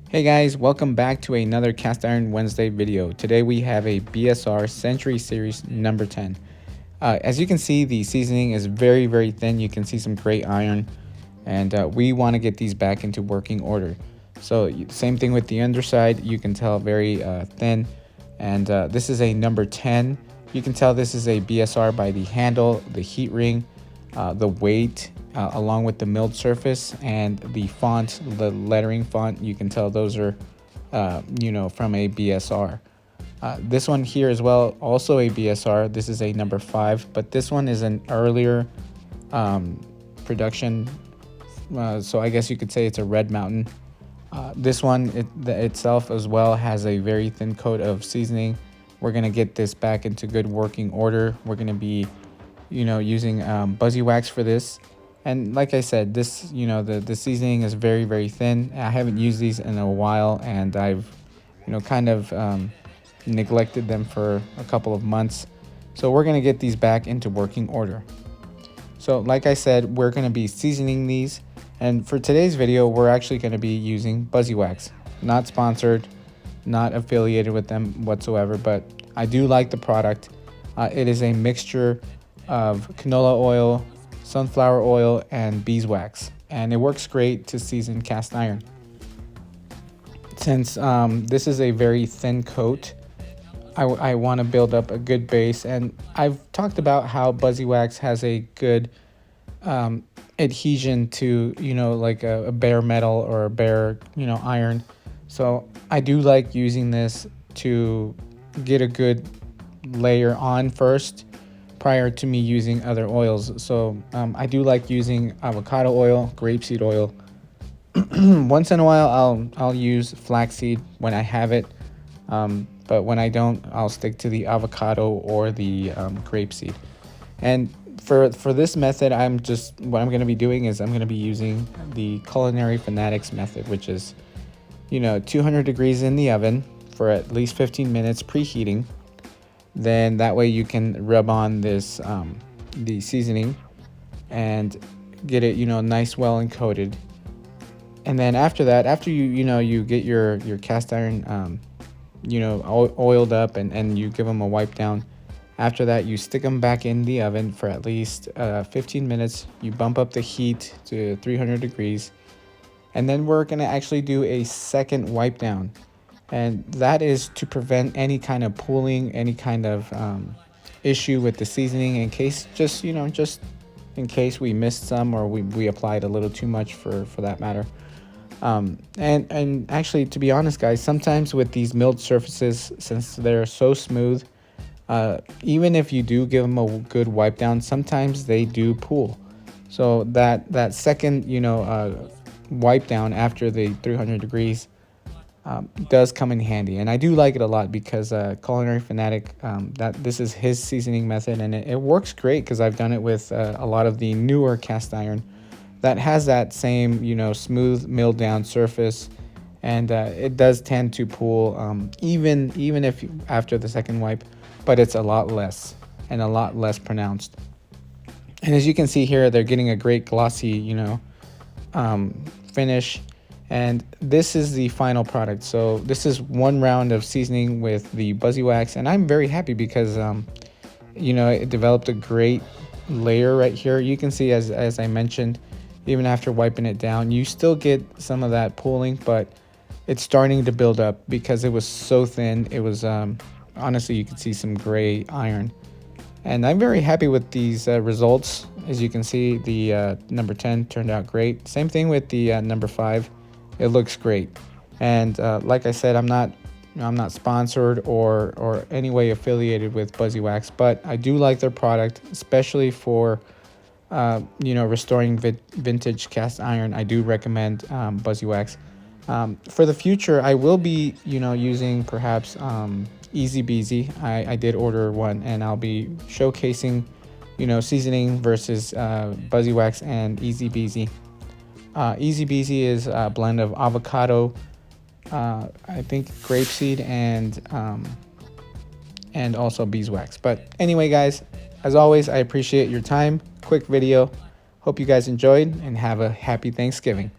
Hey guys, welcome back to another Cast Iron Wednesday video. Today we have a BSR Century Series number 10. As you can see, the seasoning is very thin. You can see some gray iron, and we want to get these back into working order. So same thing with the underside. You can tell very thin, and this is a number 10. You can tell this is a BSR by the handle, the heat ring, the weight, along with the milled surface and the font, the lettering font. You can tell those are, from a BSR. This one here as well, also a BSR. This is a number 5, but this one is an earlier production. So I guess you could say it's a Red Mountain. This one itself as well has a very thin coat of seasoning. We're gonna get this back into good working order. We're gonna be using Buzzywaxx for this. And like I said, this, the seasoning is very thin. I haven't used these in a while, and I've, kind of neglected them for a couple of months. So we're gonna get these back into working order. So like I said, we're gonna be seasoning these. And for today's video, we're actually gonna be using Buzzywaxx. Not sponsored, not affiliated with them whatsoever, but I do like the product. It is a mixture of canola oil, sunflower oil, and beeswax, and it works great to season cast iron. Since this is a very thin coat, I want to build up a good base, and I've talked about how Buzzywaxx has a good adhesion to like a bare metal or a bare iron. So I do like using this to get a good layer on first prior to me using other oils. So I do like using avocado oil, grapeseed oil. Once in a while I'll use flaxseed when I have it, but when I don't, I'll stick to the avocado or the grapeseed. And for this method, what I'm going to be doing is I'm going to be using the Culinary Fanatics method, which is 200 degrees in the oven for at least 15 minutes preheating. Then that way you can rub on this the seasoning and get it nice, well and coated. And then after that, after you get your cast iron oiled up and you give them a wipe down, after that you stick them back in the oven for at least 15 minutes. You bump up the heat to 300 degrees, and then we're gonna actually do a second wipe down. And that is to prevent any kind of pooling, any kind of issue with the seasoning, in case just in case we missed some, or we applied a little too much for that matter. And actually, to be honest guys, sometimes with these milled surfaces, since they're so smooth, even if you do give them a good wipe down, sometimes they do pool. So that second wipe down after the 300 degrees does come in handy, and I do like it a lot because Culinary Fanatic, this is his seasoning method, and it works great because I've done it with a lot of the newer cast iron that has that same smooth milled down surface, and it does tend to pool even if after the second wipe, but it's a lot less and a lot less pronounced. And as you can see here, they're getting a great glossy finish. And this is the final product. So this is one round of seasoning with the Buzzywaxx, and I'm very happy because it developed a great layer right here. You can see, as I mentioned, even after wiping it down, you still get some of that pooling, but it's starting to build up because it was so thin. It was honestly, you could see some gray iron, and I'm very happy with these results. As you can see, the number 10 turned out great. Same thing with the number 5. It looks great. And like I said, I'm not sponsored or any way affiliated with Buzzywaxx, but I do like their product, especially for restoring vintage cast iron. I do recommend Buzzywaxx. For the future, I will be using perhaps Easy Beasy. I did order one, and I'll be showcasing seasoning versus Buzzywaxx and Easy Beasy. Easy Beasy is a blend of avocado, I think grapeseed, and also beeswax. But anyway guys, as always, I appreciate your time. Quick video. Hope you guys enjoyed, and have a happy Thanksgiving.